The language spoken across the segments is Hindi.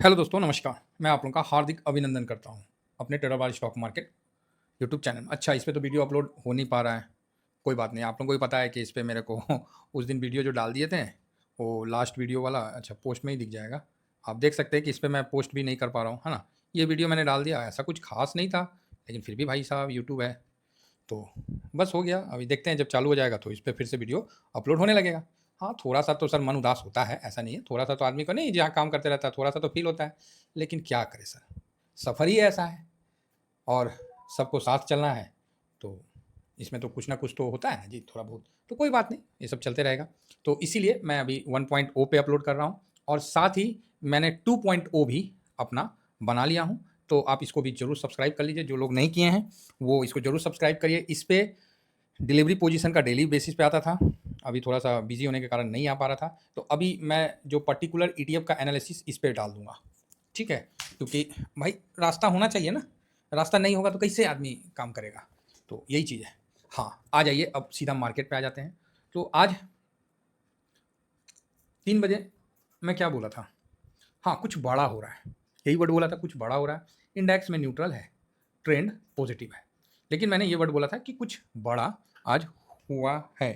हेलो दोस्तों, नमस्कार। मैं आप लोगों का हार्दिक अभिनंदन करता हूँ अपने टेरावाल स्टॉक मार्केट यूट्यूब चैनल में। अच्छा, इस पे तो वीडियो अपलोड हो नहीं पा रहा है, कोई बात नहीं। आप लोगों को भी पता है कि इस पे मेरे को उस दिन वीडियो जो डाल दिए थे, वो लास्ट वीडियो वाला अच्छा पोस्ट में ही दिख जाएगा। आप देख सकते हैं कि इस पे मैं पोस्ट भी नहीं कर पा रहा हूँ, है ना? ये वीडियो मैंने डाल दिया, ऐसा कुछ खास नहीं था, लेकिन फिर भी भाई साहब यूट्यूब है, तो बस हो गया। अभी देखते हैं जब चालू हो जाएगा तो इस पे फिर से वीडियो अपलोड होने लगेगा। हाँ, थोड़ा-सा तो सर मन उदास होता है, ऐसा नहीं है, थोड़ा-सा तो आदमी को नहीं जहाँ काम करते रहता है, थोड़ा-सा तो फ़ील होता है। लेकिन क्या करें सर, सफ़र ही ऐसा है और सबको साथ चलना है, तो इसमें तो कुछ ना कुछ तो होता है ना जी, थोड़ा बहुत। तो कोई बात नहीं, ये सब चलते रहेगा। तो इसीलिए मैं अभी 1.0 पे अपलोड कर रहा हूँ और साथ ही मैंने 2.0 भी अपना बना लिया हूँ। तो आप इसको भी ज़रूर सब्सक्राइब कर लीजिए, जो लोग नहीं किए हैं, वो इसको ज़रूर सब्सक्राइब करिए। इस पे डिलीवरी पोजीशन का डेली बेसिस पे आता था, अभी थोड़ा-सा बिज़ी होने के कारण नहीं आ पा रहा था। तो अभी मैं जो पर्टिकुलर ईटीएफ का एनालिसिस इस पे डाल दूँगा, ठीक है? क्योंकि भाई रास्ता होना चाहिए ना, रास्ता नहीं होगा तो कैसे आदमी काम करेगा? तो यही चीज़ है। हाँ, आ जाइए अब सीधा मार्केट पे आ जाते हैं। तो आज 3 बजे मैं क्या बोला था? हाँ, कुछ बड़ा हो रहा है, यही वर्ड बोला था, कुछ बड़ा हो रहा है। इंडेक्स में न्यूट्रल है, ट्रेंड पॉजिटिव है। लेकिन मैंने ये वर्ड बोला था कि कुछ बड़ा आज हुआ है।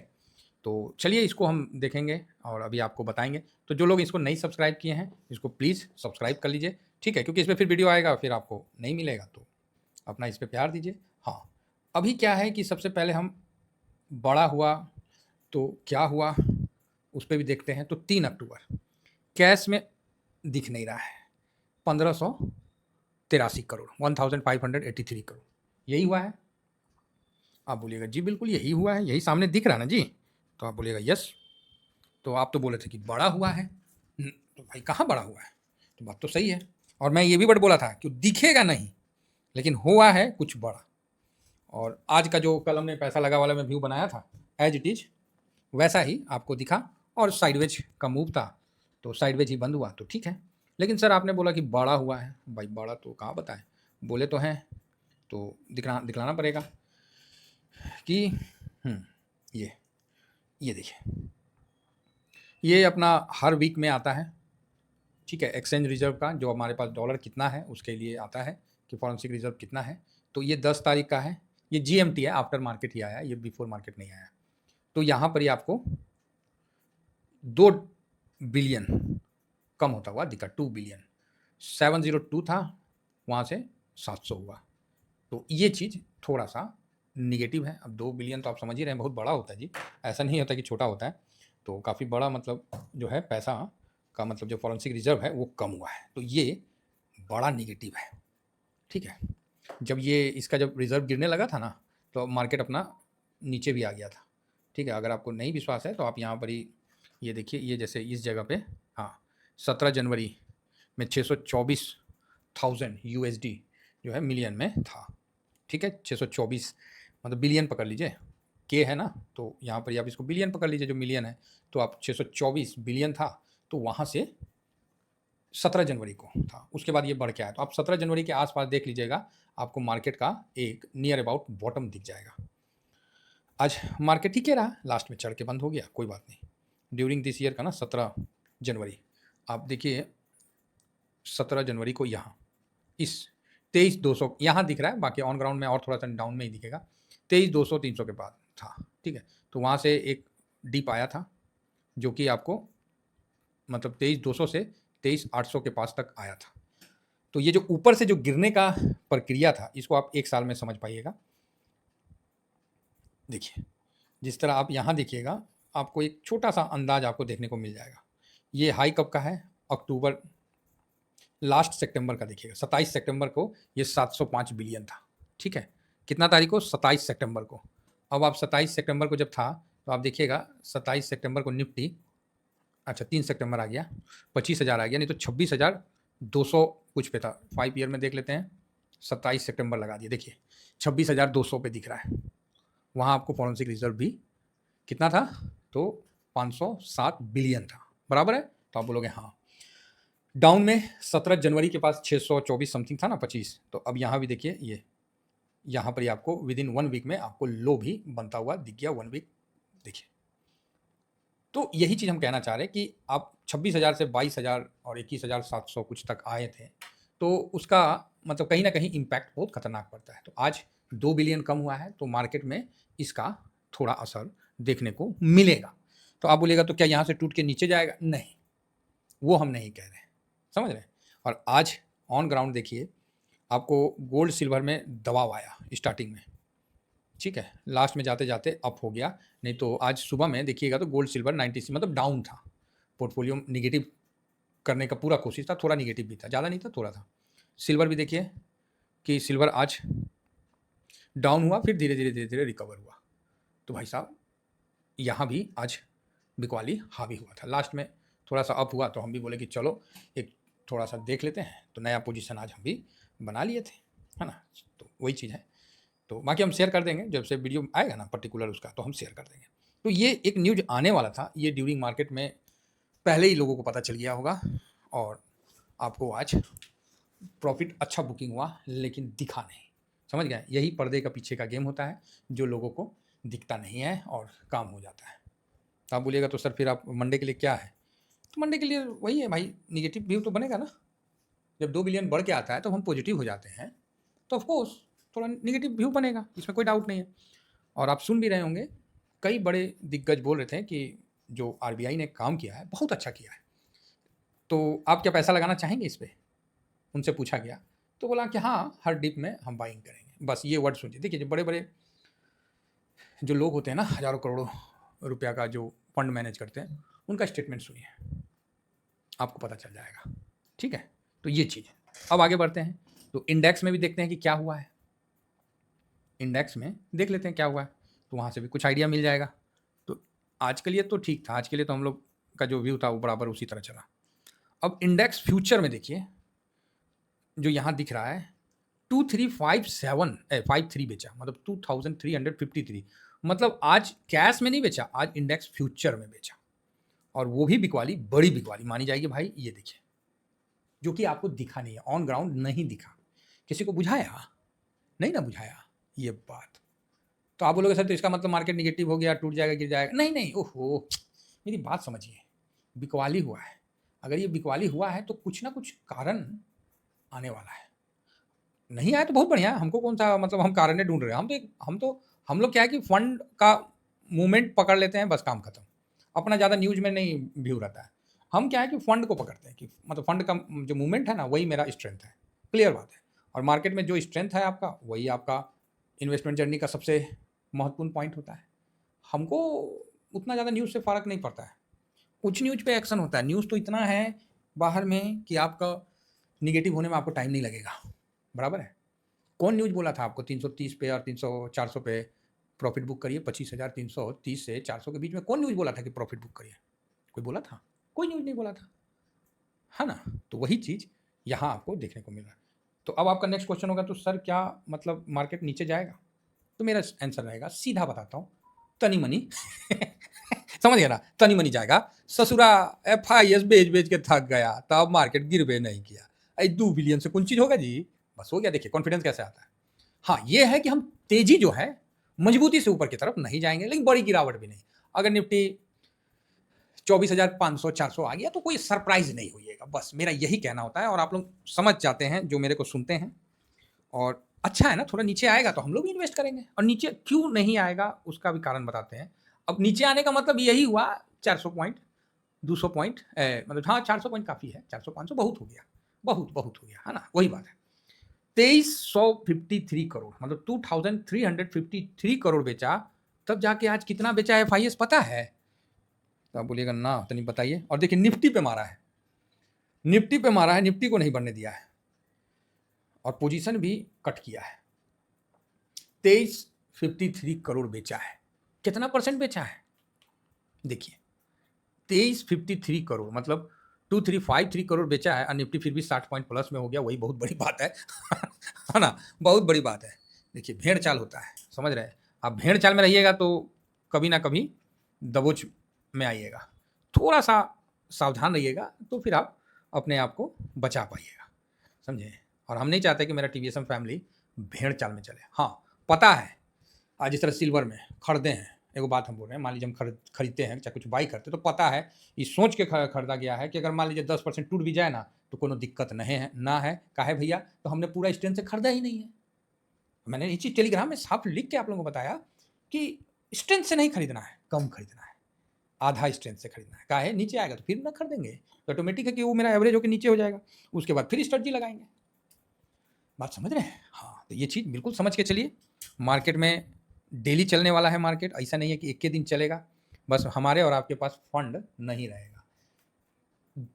तो चलिए इसको हम देखेंगे और अभी आपको बताएँगे। तो जो लोग इसको नहीं सब्सक्राइब किए हैं, इसको प्लीज़ सब्सक्राइब कर लीजिए, ठीक है? क्योंकि इसमें फिर वीडियो आएगा, फिर आपको नहीं मिलेगा, तो अपना इस पे प्यार दीजिए। हाँ, अभी क्या है कि सबसे पहले हम बड़ा हुआ, तो क्या हुआ, उस पे भी देखते हैं। तो 3 अक्टूबर कैश में दिख नहीं रहा है, 1583 करोड़, 1583 करोड़, यही हुआ है। आप बोलिएगा, "जी, बिल्कुल यही हुआ है, यही सामने दिख रहा है ना जी।" तो आप बोलिएगा, "यस।" तो आप तो बोले थे कि बड़ा हुआ है। तो भाई कहाँ बड़ा हुआ है? तो बात तो सही है। और मैं ये भी वर्ड बोला था कि दिखेगा नहीं, लेकिन हुआ है कुछ बड़ा। और आज का जो कल हमने पैसा लगा वाला में व्यू बनाया था, एज़ इट इज़ वैसा ही आपको दिखा और साइडवेज का मूव था, तो साइडवेज ही बंद हुआ, तो ठीक है। लेकिन सर आपने बोला कि बड़ा हुआ है, भाई बड़ा तो कहाँ बताएँ? बोले तो हैं, तो दिखलाना पड़ेगा कि हुँ, ये, ये देखिए, ये अपना हर वीक में आता है, ठीक है? एक्सचेंज रिज़र्व का जो हमारे पास डॉलर कितना है, उसके लिए आता है कि फॉरेंसिक रिज़र्व कितना है। तो ये 10 तारीख का है, ये जीएमटी है, आफ्टर मार्केट ही आया है, ये बिफोर मार्केट नहीं आया। तो यहाँ पर ही आपको 2 बिलियन कम होता हुआ दिखा, 2 बिलियन। 702 था, वहाँ से 700 हुआ। तो ये चीज़ थोड़ा-सा नेगेटिव है। अब 2 बिलियन तो आप समझ ही रहे हैं, बहुत बड़ा होता है जी। ऐसा नहीं होता कि छोटा होता है। तो काफ़ी बड़ा मतलब जो है पैसा का मतलब जो फॉरेंसिक रिज़र्व है, वो कम हुआ है। तो ये बड़ा नेगेटिव है, ठीक है? जब ये इसका जब रिज़र्व गिरने लगा था ना, तो मार्केट अपना नीचे भी आ गया था, ठीक है? अगर आपको नहीं विश्वास है, तो आप यहाँ पर ही ये देखिए, ये जैसे इस जगह पे हाँ, 17 जनवरी में 624,000 यूएसडी जो है मिलियन में था, ठीक है? 624 मतलब बिलियन पकड़ लीजिए, के है ना, तो यहाँ पर ही आप इसको बिलियन पकड़ लीजिए जो मिलियन है, तो आप 624 बिलियन था, तो वहाँ से 17 जनवरी को था, उसके बाद ये बढ़ के आया। तो आप 17 जनवरी के आस-पास देख लीजिएगा, आपको मार्केट का एक नियर अबाउट बॉटम दिख जाएगा। आज मार्केट ठीक ही रहा, लास्ट में चढ़ के बंद हो गया, कोई बात नहीं। ड्यूरिंग दिस ईयर का ना 17 जनवरी, आप देखिए 17 जनवरी को यहाँ इस 23,200 यहाँ दिख रहा है, बाकी ऑन ग्राउंड में और थोड़ा-सा डाउन में ही दिखेगा। 23,200 300 के बाद था, ठीक है? तो वहाँ से एक डिप आया था, जो कि आपको मतलब 23,200 से 23,800 के पास तक आया था। तो ये जो ऊपर से जो गिरने का प्रक्रिया था, इसको आप 1 साल में समझ पाइएगा। देखिए, जिस तरह आप यहाँ देखिएगा, आपको एक छोटा-सा अंदाज़ आपको देखने को मिल जाएगा। ये हाई कब का है? अक्टूबर लास्ट सितंबर का देखिएगा, 27 सितंबर को ये 705 बिलियन था, ठीक है? कितना तारीख को? 27 सितंबर को। अब आप 27 सितंबर को जब था, तो आप देखिएगा 27 सितंबर को निफ्टी अच्छा 3 सितंबर आ गया, 25,000 आ गया, नहीं तो 26,200 कुछ पे था। 5 ईयर में देख लेते हैं, 27 सितंबर लगा दिए, देखिए 26,200 पे दिख रहा है। वहाँ आपको फॉरेंसिक रिज़र्व भी कितना था? तो 507 बिलियन था, बराबर है? तो आप बोलोगे हाँ। डाउन में 17 जनवरी के पास 624 समथिंग था ना 25, तो अब यहाँ भी देखिए ये, यहाँ पर ही आपको विदिन 1 वीक में आपको लो भी बनता हुआ दिख गया 1 वीक, देखिए। तो यही चीज़ हम कहना चाह रहे हैं कि आप 26,000 से 22,000 और 21,700 कुछ तक आए थे, तो उसका मतलब कहीं न कहीं इम्पैक्ट बहुत खतरनाक पड़ता है। तो आज 2 बिलियन कम हुआ है, तो मार्केट में इसका थोड़ा असर देखने को मिलेगा। तो आप बोलिएगा तो क्या यहाँ से टूट के नीचे जाएगा? नहीं, वो हम नहीं कह रहे हैं, समझ रहे हैं? और आज ऑन ग्राउंड देखिए, आपको गोल्ड सिल्वर में दबाव आया स्टार्टिंग में, ठीक है? लास्ट में जाते-जाते अप हो गया, नहीं तो आज सुबह में देखिएगा तो गोल्ड सिल्वर 96 मतलब डाउन था। पोर्टफोलियो नेगेटिव करने का पूरा कोशिश था, थोड़ा नेगेटिव भी था, ज़्यादा नहीं था, थोड़ा था। सिल्वर भी देखिए कि सिल्वर आज डाउन हुआ, फिर धीरे-धीरे रिकवर हुआ। तो भाई साहब, यहाँ भी आज बिकवाली हावी हुआ था। लास्ट में थोड़ा-सा अप हुआ तो हम भी बोले कि चलो एक थोड़ा-सा देख लेते हैं, तो नया पोजीशन आज हम भी बना लिए थे, है ना? तो वही चीज़ है। तो बाकी हम शेयर कर देंगे, जब से वीडियो आएगा ना पर्टिकुलर उसका, तो हम शेयर कर देंगे। तो ये एक न्यूज़ आने वाला था, ये ड्यूरिंग मार्केट में पहले ही लोगों को पता चल गया होगा और आपको आज प्रॉफिट अच्छा बुकिंग हुआ, लेकिन दिखा नहीं। समझ गए? यही पर्दे का पीछे का गेम होता है, जो लोगों को दिखता नहीं है और काम हो जाता है। तो आप बोलिएगा तो सर फिर आप मंडे के लिए क्या है? तो मंडे के लिए वही है भाई, नेगेटिव व्यू तो बनेगा ना। जब 2 बिलियन बढ़ के आता है तो हम पॉजिटिव हो जाते हैं, तो ऑफ कोर्स थोड़ा नेगेटिव व्यू बनेगा, इसमें कोई डाउट नहीं है। और आप सुन भी रहे होंगे, कई बड़े दिग्गज बोल रहे थे कि जो आरबीआई ने काम किया है, बहुत अच्छा किया है। तो आप क्या पैसा लगाना चाहेंगे इस पे? उनसे पूछा गया, तो बोला कि हाँ, हर डिप में हम बाइंग करेंगे। बस ये वर्ड सुनिए। देखिए, जो बड़े-बड़े जो लोग होते हैं ना, हज़ारों करोड़ों रुपया का जो फंड मैनेज करते हैं, उनका स्टेटमेंट सुनिए, आपको पता चल जाएगा। ठीक है? तो ये चीज़ है। अब आगे बढ़ते हैं, तो इंडेक्स में भी देखते हैं कि क्या हुआ है। इंडेक्स में देख लेते हैं क्या हुआ है, तो वहाँ से भी कुछ आइडिया मिल जाएगा। तो आज के लिए तो ठीक था, आज के लिए तो हम लोग का जो व्यू था वो बराबर उसी तरह चला। अब इंडेक्स फ्यूचर में देखिए, जो यहाँ दिख रहा है 2357 53 बेचा, मतलब 2353, मतलब आज कैश में नहीं बेचा, आज इंडेक्स फ्यूचर में बेचा, और वो भी बिकवाली, बड़ी बिकवाली मानी जाएगी भाई। ये देखिए, जो कि आपको दिखा नहीं है, ऑन ग्राउंड नहीं दिखा। किसी को बुझाया? नहीं ना बुझाया ये बात। तो आप बोलोगे सर तो इसका मतलब मार्केट निगेटिव हो गया, टूट जाएगा, गिर जाएगा? नहीं नहीं, ओहो, मेरी बात समझिए, बिकवाली हुआ है। अगर ये बिकवाली हुआ है तो कुछ ना कुछ कारण आने वाला है। नहीं आया तो बहुत बढ़िया है, हमको कौन सा मतलब हम कारण ढूंढ रहे हैं। हम लोग क्या है कि फंड का मूवमेंट पकड़ लेते हैं, बस काम खत्म। अपना ज़्यादा न्यूज में नहीं व्यू रहता है। हम क्या है कि फंड को पकड़ते हैं कि मतलब फंड का जो मूवमेंट है ना, वही मेरा स्ट्रेंथ है। क्लियर बात है। और मार्केट में जो स्ट्रेंथ है आपका, वही आपका इन्वेस्टमेंट जर्नी का सबसे महत्वपूर्ण पॉइंट होता है। हमको उतना ज़्यादा न्यूज़ से फ़र्क नहीं पड़ता है। कुछ न्यूज़ पे एक्शन होता है। न्यूज़ तो इतना है बाहर में कि आपका निगेटिव होने में आपको टाइम नहीं लगेगा। बराबर है? कौन न्यूज़ बोला था आपको 330 पे और 300 400 पे प्रॉफिट बुक करिए? 25,330 से 400 के बीच में कौन न्यूज़ बोला था कि प्रॉफिट बुक करिए? कोई बोला था? कोई न्यूज़ नहीं बोला था, है ना? तो वही चीज़ यहाँ आपको देखने को मिल रहा है। तो अब आपका नेक्स्ट क्वेश्चन होगा, तो सर क्या मतलब मार्केट नीचे जाएगा? तो मेरा आंसर रहेगा, सीधा बताता हूँ, तनी मनी समझ गया ना? तनी मनी जाएगा। ससुरा एफआईएस बेच-बेच के थक गया, तब मार्केट गिरबे नहीं किया। 2 बिलियन से कौन चीज़ होगा जी? बस हो गया। देखिए कॉन्फिडेंस कैसे आता है। हाँ, ये है कि हम तेज़ी जो है, मजबूती से ऊपर की तरफ नहीं जाएँगे, लेकिन बड़ी गिरावट भी नहीं। अगर निफ्टी 24,500 400 आ गया तो कोई सरप्राइज़ नहीं होइएगा। बस मेरा यही कहना होता है, और आप लोग समझ जाते हैं जो मेरे को सुनते हैं। और अच्छा है ना, थोड़ा नीचे आएगा तो हम लोग भी इन्वेस्ट करेंगे। और नीचे क्यों नहीं आएगा उसका भी कारण बताते हैं। अब नीचे आने का मतलब यही हुआ 400 पॉइंट, 200 पॉइंट, मतलब हाँ 400 पॉइंट काफ़ी है, 400-500 बहुत हो गया, बहुत हो गया, है ना? वही बात है। 2353 करोड़, मतलब 2353 करोड़ बेचा, तब जाके आज कितना बेचा एफआईएस पता है? तो आप बोलिएगा ना, तो नहीं बताइए। और देखिए निफ्टी पे मारा है, निफ्टी पे मारा है, निफ्टी को नहीं बढ़ने दिया है, और पोजीशन भी कट किया है। 2353 करोड़ बेचा है। कितना परसेंट बेचा है? देखिए 2353 करोड़, मतलब 2353 करोड़ बेचा है, और निफ्टी फिर भी 60 पॉइंट प्लस में हो गया, वही बहुत बड़ी बात है है ना? बहुत बड़ी बात है। देखिए भेड़ चाल होता है, समझ रहे हैं? आप भेड़ चाल में रहिएगा तो कभी ना कभी दबोच में आइएगा। थोड़ा सा सावधान रहिएगा तो फिर आप अपने आप को बचा पाइएगा, समझे? और हम नहीं चाहते कि मेरा टीवीएसएम फैमिली भेड़ चाल में चले। हाँ, पता है आज इस तरह सिल्वर में खरीदे हैं, एगो बात हम बोल रहे हैं, मान लीजिए हम खरीदते हैं, चाहे कुछ बाई करते हैं, तो पता है, ये सोच के खरीदा गया है कि अगर मान लीजिए 10% टूट भी जाए ना, तो कोनो दिक्कत नहीं है, ना है। काहे भैया? तो हमने पूरा स्ट्रेंथ से खरीदा ही नहीं है। मैंने ये चीज़ टेलीग्राम में साफ लिख के आप लोगों को बताया कि स्ट्रेंथ से नहीं खरीदना है, कम खरीदना है, आधा स्ट्रेंथ से खरीदना है। काहे? नीचे आएगा तो फिर ना खरीदेंगे, तो ऑटोमेटिक है कि वो मेरा एवरेज होकर नीचे हो जाएगा, उसके बाद फिर स्ट्रेटजी लगाएंगे। बात समझ रहे हैं? हाँ, तो ये चीज़ बिल्कुल समझ के चलिए। मार्केट में डेली चलने वाला है मार्केट, ऐसा नहीं है कि एक के दिन चलेगा, बस हमारे और आपके पास फंड नहीं रहेगा।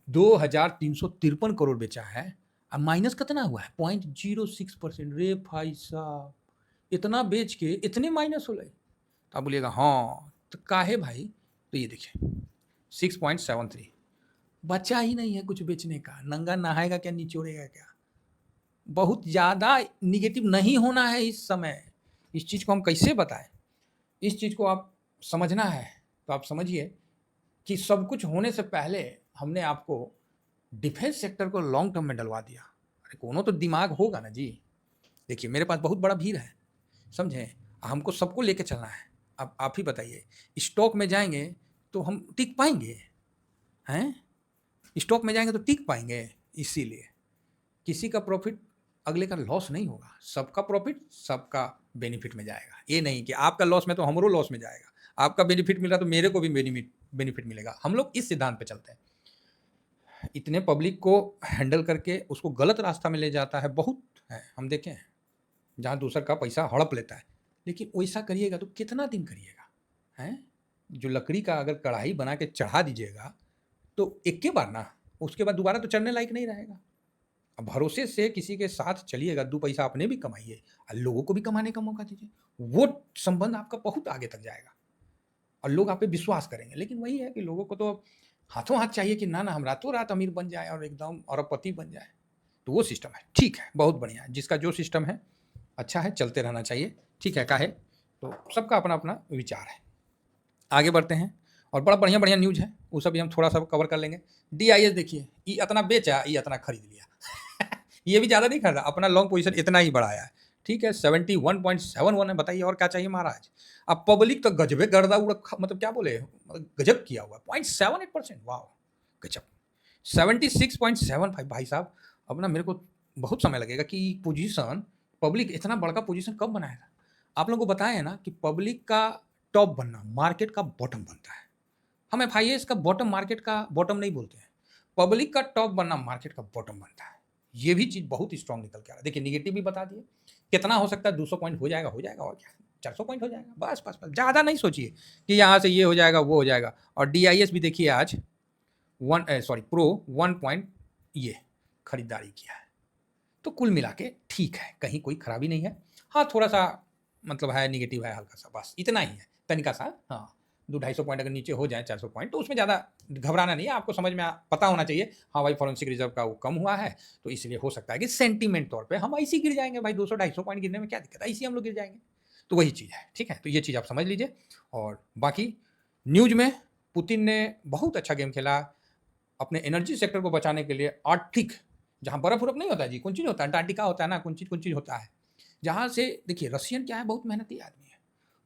2353 करोड़ बेचा है, अब माइनस कितना हुआ है? 0.06%। रे भाई साहब, इतना बेच के इतने माइनस हो गए। तो आप बोलिएगा हाँ, तो काहे भाई? तो ये देखिए 6.73, बचा ही नहीं है कुछ बेचने का। नंगा नहाएगा क्या, निचोड़ेगा क्या? बहुत ज़्यादा निगेटिव नहीं होना है इस समय। इस चीज़ को हम कैसे बताएं? इस चीज़ को आप समझना है, तो आप समझिए कि सब कुछ होने से पहले हमने आपको डिफेंस सेक्टर को लॉन्ग टर्म में डलवा दिया। अरे कोनो तो दिमाग होगा ना जी। देखिए मेरे पास बहुत बड़ा भीड़ है, समझे? हमको सबको लेके चलना है। अब आप ही बताइए, स्टॉक में जाएंगे तो हम टिक पाएंगे? हैं? स्टॉक में जाएंगे तो टिक पाएंगे? इसीलिए किसी का प्रॉफिट अगले का लॉस नहीं होगा, सबका प्रॉफिट सबका बेनिफिट में जाएगा। ये नहीं कि आपका लॉस में तो हमरो लॉस में जाएगा, आपका बेनिफिट मिल रहा तो मेरे को भी बेनिफिट मिलेगा। हम लोग इस सिद्धांत पे चलते हैं। इतने पब्लिक को हैंडल करके उसको गलत रास्ता में ले जाता है बहुत है, हम देखें हैं, जहाँ दूसर का पैसा हड़प लेता है। लेकिन वैसा करिएगा तो कितना दिन करिएगा? हैं? जो लकड़ी का अगर कढ़ाई बना के चढ़ा दीजिएगा तो एक के बार ना, उसके बाद दोबारा तो चढ़ने लायक नहीं रहेगा। अब भरोसे से किसी के साथ चलिएगा, 2 पैसा अपने भी कमाइए और लोगों को भी कमाने का मौका दीजिए, वो संबंध आपका बहुत आगे तक जाएगा और लोग आप पे विश्वास करेंगे। लेकिन वही है कि लोगों को तो हाथों हाथ चाहिए कि ना हम रातों रात अमीर बन जाए और एकदम अरबपति बन जाए। तो वो सिस्टम है, ठीक है, बहुत बढ़िया है, जिसका जो सिस्टम है अच्छा है, चलते रहना चाहिए, ठीक है। काहे? तो सबका अपना अपना विचार है। आगे बढ़ते हैं और बड़ा बढ़िया बढ़िया न्यूज़ है, वो सब भी हम थोड़ा सा कवर कर लेंगे। DIS देखिए, ये इतना बेचा, ये इतना खरीद लिया ये भी ज़्यादा नहीं खरीदा, अपना लॉन्ग पोजीशन इतना ही बढ़ाया है, ठीक है। 71.71 है, बताइए और क्या चाहिए महाराज? अब पब्लिक तो गजबे गर्दा उड़, मतलब क्या बोले, गजब किया हुआ 0.78%, वाह गजब। 76.75 भाई साहब, अब ना मेरे को बहुत समय लगेगा कि पोजीशन पब्लिक इतना बड़का पोजीशन कब बनाया था। आप लोगों को बताया है ना कि पब्लिक का टॉप बनना मार्केट का बॉटम बनता है। हम FIS का बॉटम मार्केट का बॉटम नहीं बोलते हैं, पब्लिक का टॉप बनना मार्केट का बॉटम बनता है। ये भी चीज़ बहुत स्ट्रांग निकल के आ रहा है। देखिए निगेटिव भी बता दिए, कितना हो सकता है, 200 पॉइंट हो जाएगा, और क्या 400 पॉइंट हो जाएगा, बस बस बस, ज़्यादा नहीं सोचिए कि यहाँ से ये हो जाएगा वो हो जाएगा। और DIS भी देखिए आज प्रो 1 पॉइंट ये खरीदारी किया है। तो कुल मिला के ठीक है, कहीं कोई खराबी नहीं है। हाँ थोड़ा सा मतलब है, निगेटिव है हल्का सा, बस इतना ही है, तनिका सा। हाँ 200-250 पॉइंट अगर नीचे हो जाए, 400 पॉइंट, तो उसमें ज़्यादा घबराना नहीं है। आपको समझ में पता होना चाहिए, हाँ भाई फॉरेंसिक रिजर्व का वो कम हुआ है, तो इसलिए हो सकता है कि सेंटीमेंट तौर पे हम ऐसे गिर जाएंगे भाई, 200-250 पॉइंट गिरने में क्या दिक्कत है, ऐसे हम लोग गिर जाएंगे। तो वही चीज़ है, ठीक है। तो ये चीज़ आप समझ लीजिए। और बाकी न्यूज़ में पुतिन ने बहुत अच्छा गेम खेला अपने एनर्जी सेक्टर को बचाने के लिए। आर्कटिक, जहाँ बर्फ उर्फ नहीं होता है जी, कौन चीज़ होता है, अंटार्कटिका होता है ना, कौन चीज़ होता है, जहाँ से देखिए रशियन क्या है, बहुत मेहनती आदमी है,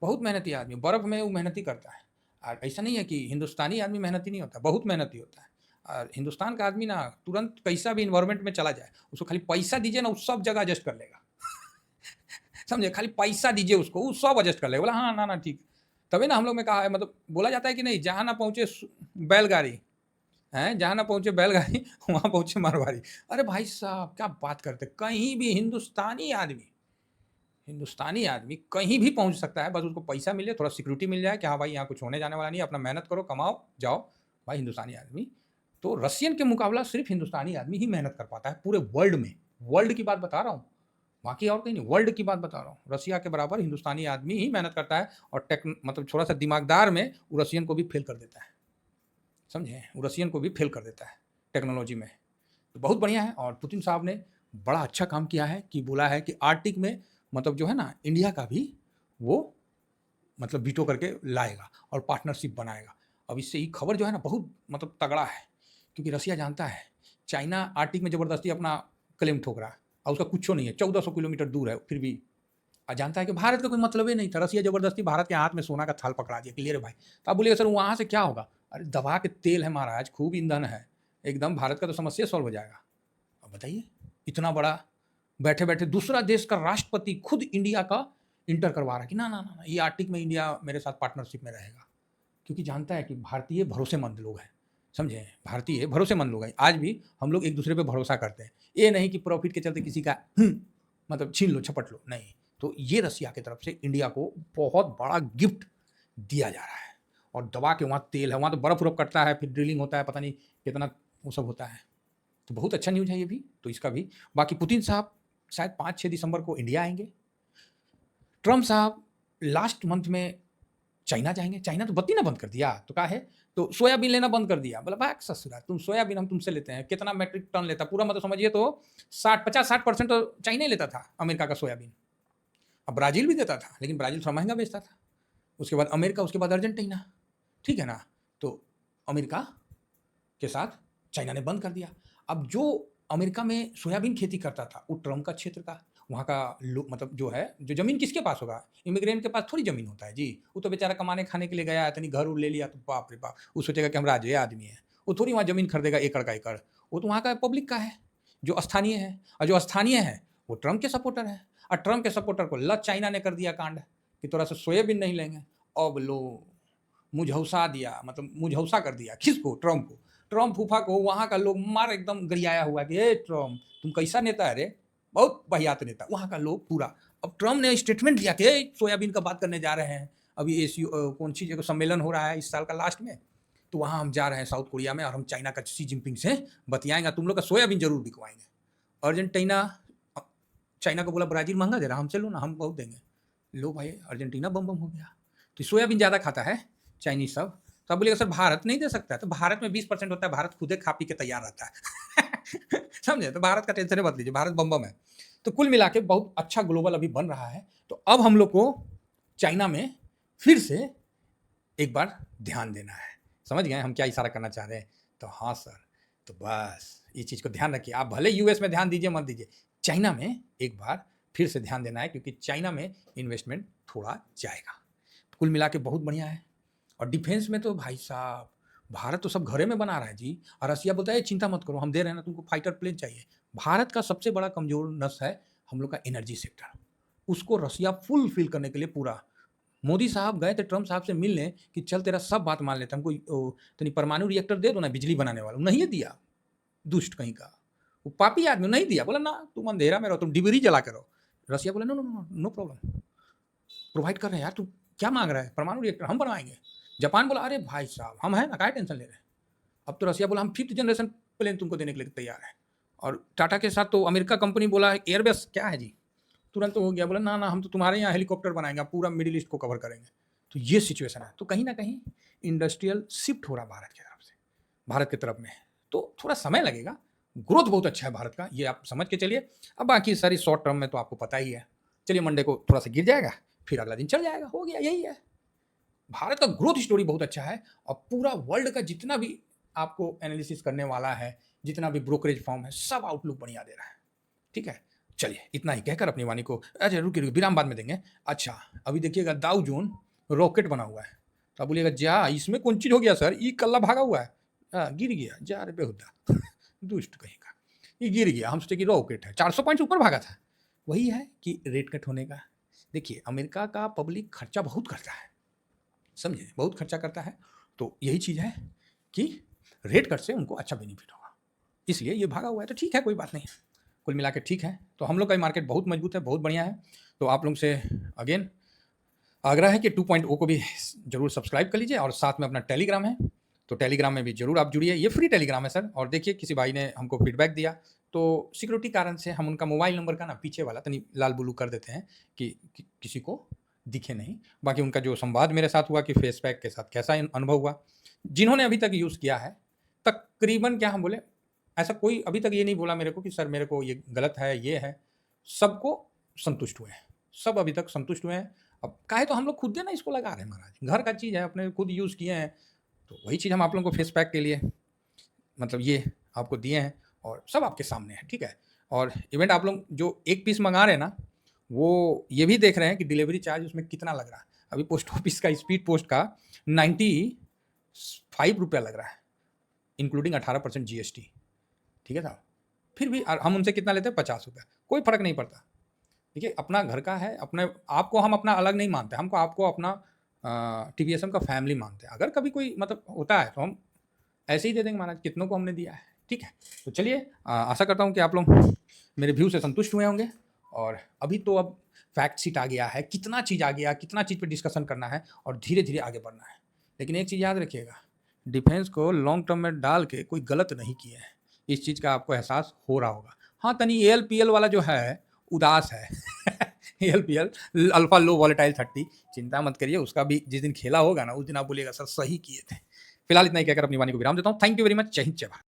बहुत मेहनती आदमी, बर्फ़ में वो मेहनती करता है। और ऐसा नहीं है कि हिंदुस्तानी आदमी मेहनती नहीं होता, बहुत मेहनती होता है। और हिंदुस्तान का आदमी ना तुरंत कैसा भी इन्वायरमेंट में चला जाए, उसको खाली पैसा दीजिए ना, वो सब जगह एडजस्ट कर लेगा समझे, खाली पैसा दीजिए उसको, वो सब एडजस्ट कर लेगा, बोला हाँ ना ना ठीक। तभी ना हम लोग में कहा है, मतलब बोला जाता है कि नहीं, जहाँ ना पहुँचे बैलगाड़ी हैं, जहाँ ना पहुँचे बैलगाड़ी वहाँ पहुँचे मारवाड़ी। अरे भाई साहब क्या बात करते, कहीं भी हिंदुस्तानी आदमी कहीं भी पहुंच सकता है, बस उसको पैसा मिले, थोड़ा सिक्योरिटी मिल जाए कि हाँ भाई यहाँ कुछ होने जाने वाला नहीं है, अपना मेहनत करो, कमाओ, जाओ। भाई हिंदुस्तानी आदमी तो रशियन के मुकाबला सिर्फ हिंदुस्तानी आदमी ही मेहनत कर पाता है पूरे वर्ल्ड में। वर्ल्ड की बात बता रहा हूँ, बाकी और कहीं नहीं, वर्ल्ड की बात बता रहा हूँ। रसिया के बराबर हिंदुस्तानी आदमी ही मेहनत करता है, और मतलब थोड़ा सा दिमागदार में वो रशियन को भी फेल कर देता है, समझे, वो रशियन को भी फेल कर देता है टेक्नोलॉजी में। तो बहुत बढ़िया है। और पुतिन साहब ने बड़ा अच्छा काम किया है कि बोला है कि आर्कटिक में मतलब जो है ना, इंडिया का भी वो मतलब वीटो करके लाएगा और पार्टनरशिप बनाएगा। अब इससे ये खबर जो है ना बहुत मतलब तगड़ा है, क्योंकि रसिया जानता है चाइना आर्कटिक में ज़बरदस्ती अपना क्लेम ठोक रहा है और उसका कुछ नहीं है, 1400 किलोमीटर दूर है, फिर भी और जानता है कि भारत का कोई मतलब ही नहीं था, रसिया ज़बरदस्ती भारत के हाथ में सोना का थाल पकड़ा दिया कि ले रे भाई। तो आप बोलिएगा सर वहाँ से क्या होगा? अरे दबा के तेल है महाराज, खूब ईंधन है, एकदम भारत का तो समस्या सॉल्व हो जाएगा। अब बताइए, इतना बड़ा बैठे-बैठे दूसरा देश का राष्ट्रपति खुद इंडिया का इंटर करवा रहा है कि ना, ना, ना, ना, ये आर्टिक में इंडिया मेरे साथ पार्टनरशिप में रहेगा। क्योंकि जानता है कि भारतीय भरोसेमंद लोग हैं, समझे? भारतीय भरोसेमंद लोग हैं। आज भी हम लोग एक दूसरे पे भरोसा करते हैं। ये नहीं कि प्रॉफिट के चलते किसी का मतलब छीन लो, झपट लो, नहीं। तो ये रसिया की तरफ से इंडिया को बहुत बड़ा गिफ्ट दिया जा रहा है। और दबा के वहाँ तेल है, वहाँ तो बर्फ-वर्फ कटता है, फिर ड्रिलिंग होता है, पता नहीं कितना वो सब होता है। तो बहुत अच्छा न्यूज़ है ये भी, तो इसका भी। बाकी पुतिन साहब शायद 5-6 दिसंबर को इंडिया आएँगे। ट्रम्प साहब लास्ट मंथ में चाइना जाएँगे, चाइना तो बत्ती ना बंद कर दिया, तो का है, तो सोयाबीन लेना बंद कर दिया। बोला भाग ससुरा, तुम सोयाबीन हम तुमसे लेते हैं, कितना मेट्रिक टन लेता? पूरा मतलब समझिए तो 60 50-60% तो चाइना ही लेता था अमेरिका का सोयाबीन। अब ब्राज़ील भी देता था, लेकिन ब्राज़ील थोड़ा महँगा बेचता था। उसके बाद अमेरिका, उसके बाद अर्जेंटीना, ठीक है ना? तो अमेरिका के साथ चाइना ने बंद कर दिया। अब जो अमेरिका में सोयाबीन खेती करता था, वो ट्रम्प का क्षेत्र था। वहाँ का लो मतलब जो है, जो ज़मीन किसके पास होगा? इमिग्रेंट के पास थोड़ी ज़मीन होता है जी। वो तो बेचारा कमाने खाने के लिए गया है, तनी घर-उर ले लिया तो बाप रे बाप! वो सोचेगा कि हम राजे आदमी हैं। वो थोड़ी वहाँ ज़मीन खरीदेगा एकड़ का एकड़। वो तो वहाँ का पब्लिक का है, जो स्थानीय है। और जो स्थानीय है, वो ट्रम्प के सपोर्टर हैं। और ट्रम्प के सपोर्टर को चाइना ने कर दिया कांड कि तोरा से सोयाबीन नहीं लेंगे। अब लो मुझौसा दिया, मतलब मुझौसा कर दिया किसको? ट्रम्प को। ट्रम्प फूफा को वहाँ का लोग मार एकदम गरियाया हुआ कि ए ट्रम्प, तुम कैसा नेता है रे? बहुत वाहियात नेता। वहाँ का लोग पूरा। अब ट्रम्प ने स्टेटमेंट दिया कि ए सोयाबीन का बात करने जा रहे हैं। अभी कौन सी जगह सम्मेलन हो रहा है इस साल का लास्ट में, तो वहाँ हम जा रहे हैं साउथ कोरिया में और हम चाइना का शी जिनपिंग से बतियाएंगे, तुम लोग का सोयाबीन जरूर बिकवाएंगे। अर्जेंटीना चाइना को बोला ब्राज़ील महँगा दे रहा, हमसे लो ना, हम बहुत देंगे। लो भाई, अर्जेंटीना बम-बम हो गया। तो सोयाबीन ज़्यादा खाता है चाइनीज़ सब। तो आप बोलिएगा सर भारत नहीं दे सकता है, तो भारत में 20% होता है, भारत खुदे खा पी के तैयार रहता है। समझे? तो भारत का टेंशन मत लीजिए, भारत बम-बम है। तो कुल मिला के बहुत अच्छा ग्लोबल अभी बन रहा है। तो अब हम लोग को चाइना में फिर से एक बार ध्यान देना है। समझ गए हम क्या इशारा करना चाह रहे हैं? तो हाँ सर, तो बस ये चीज़ को ध्यान रखिए। आप भले यूएस में ध्यान दीजिए, मत दीजिए, चाइना में एक बार फिर से ध्यान देना है, क्योंकि चाइना में इन्वेस्टमेंट थोड़ा जाएगा। कुल मिला के बहुत बढ़िया है। और डिफेंस में तो भाई साहब भारत तो सब घरे में बना रहा है जी। और रसिया बोलता है चिंता मत करो, हम दे रहे हैं ना तुमको, फाइटर प्लेन चाहिए। भारत का सबसे बड़ा कमजोर नस है हम लोग का एनर्जी सेक्टर। उसको रसिया फुलफिल करने के लिए पूरा। मोदी साहब गए थे ट्रम्प साहब से मिलने कि चल तेरा सब बात मान लेते, हमको तनी परमाणु रिएक्टर दे दो ना, बिजली बनाने वाला। नहीं दिया, दुष्ट कहीं का। वो पापी आदमी नहीं दिया, बोला ना तुम अंधेरा में रहो, तुम डिबरी जला के रहो। रसिया बोला no no no no problem, provide कर रहे हैं यार, तू क्या मांग रहा है? परमाणु रिएक्टर हम बनवाएंगे। जापान बोला अरे भाई साहब हम हैं ना, काय टेंशन ले रहे हैं। अब तो रसिया बोला हम 5th जनरेशन प्लेन तुमको देने के लिए तैयार है। और टाटा के साथ तो अमेरिका कंपनी बोला एयरबेस क्या है जी, तुरंत तो हो गया। बोला ना ना हम तो तुम्हारे यहाँ हेलीकॉप्टर बनाएंगे, पूरा मिडिल ईस्ट को कवर करेंगे। तो ये सिचुएशन है। तो कहीं ना कहीं इंडस्ट्रियल शिफ्ट हो रहा भारत की तरफ से, भारत की तरफ में। तो थोड़ा समय लगेगा, ग्रोथ बहुत अच्छा है भारत का, ये आप समझ के चलिए। अब बाकी सारी शॉर्ट टर्म में तो आपको पता ही है। चलिए मंडे को थोड़ा सा गिर जाएगा, फिर अगला दिन चढ़ जाएगा, हो गया, यही है। भारत का ग्रोथ स्टोरी बहुत अच्छा है। और पूरा वर्ल्ड का जितना भी आपको एनालिसिस करने वाला है, जितना भी ब्रोकरेज फॉर्म है, सब आउटलुक बढ़िया दे रहा है। ठीक है, चलिए इतना ही कहकर अपनी वाणी को, अच्छा रुकिए विराम बाद में देंगे। अच्छा अभी देखिएगा दाउ जोन रॉकेट बना हुआ है। तो आप बोलिएगा जा इसमें कौन चीज़ हो गया सर, ये कल्ला भागा हुआ है, गिर गया, जा रे बेहुदा दुष्ट कहीं का, ये गिर गया। हम सोचे कि रॉकेट है, 400 पॉइंट ऊपर भागा था। वही है कि रेट कट होने का। देखिए अमेरिका का पब्लिक खर्चा बहुत करता है, समझे, बहुत खर्चा करता है। तो यही चीज़ है कि रेट कट से उनको अच्छा बेनिफिट होगा, इसलिए ये भागा हुआ है। तो ठीक है, कोई बात नहीं, कुल मिला के ठीक है। तो हम लोग का मार्केट बहुत मजबूत है, बहुत बढ़िया है। तो आप लोग से अगेन आग्रह है कि 2.0 को भी जरूर सब्सक्राइब कर लीजिए। और साथ में अपना टेलीग्राम है, तो टेलीग्राम में भी जरूर आप जुड़िए, ये फ्री टेलीग्राम है सर। और देखिए किसी भाई ने हमको फीडबैक दिया, तो सिक्योरिटी कारण से हम उनका मोबाइल नंबर का ना पीछे वाला तनी लाल ब्लू कर देते हैं कि किसी को दिखे नहीं। बाकी उनका जो संवाद मेरे साथ हुआ कि फेसपैक के साथ कैसा अनुभव हुआ, जिन्होंने अभी तक यूज़ किया है तकरीबन, क्या हम बोले, ऐसा कोई अभी तक ये नहीं बोला मेरे को कि सर मेरे को ये गलत है, ये है। सबको संतुष्ट हुए हैं, सब अभी तक संतुष्ट हुए हैं। अब काहे तो हम लोग खुद ना इसको लगा रहे हैं महाराज, घर का चीज़ है, अपने खुद यूज़ किए हैं। तो वही चीज़ हम आप लोगों को फेस पैक के लिए मतलब ये आपको दिए हैं, और सब आपके सामने है, ठीक है। और इवेंट आप लोग जो एक पीस मंगा रहे हैं ना, वो ये भी देख रहे हैं कि डिलीवरी चार्ज उसमें कितना लग रहा है। अभी पोस्ट ऑफिस का स्पीड पोस्ट का 95 रुपया लग रहा है, इंक्लूडिंग 18% जीएसटी। ठीक है साहब, फिर भी हम उनसे कितना लेते हैं, 50 रुपया। कोई फर्क नहीं पड़ता। देखिए अपना घर का है, अपने आपको हम अपना अलग नहीं मानते, हमको आपको अपना टीवीएसएम का फैमिली मानते हैं। अगर कभी कोई मतलब होता है तो हम ऐसे ही दे देंगे महाराज, कितनों को हमने दिया है। ठीक है, तो चलिए आशा करता हूँ कि आप लोग मेरे व्यू से संतुष्ट हुए होंगे। और अभी तो अब फैक्ट शीट आ गया है, कितना चीज़ आ गया, कितना चीज़ पे डिस्कशन करना है और धीरे धीरे आगे बढ़ना है। लेकिन एक चीज़ याद रखिएगा, डिफेंस को लॉन्ग टर्म में डाल के कोई गलत नहीं किया है, इस चीज़ का आपको एहसास हो रहा होगा। हाँ, तनी एएलपीएल वाला जो है उदास है एएलपीएल अल्फा लो वॉलेटाइल 30, चिंता मत करिए, उसका भी जिस दिन खेला होगा ना उस दिन आप बोलिएगा सर सही किए थे। फिलहाल इतना ही कहकर अपनी वाणी को विराम देता हूँ। Thank you very much. जय हिंद, जय भारत।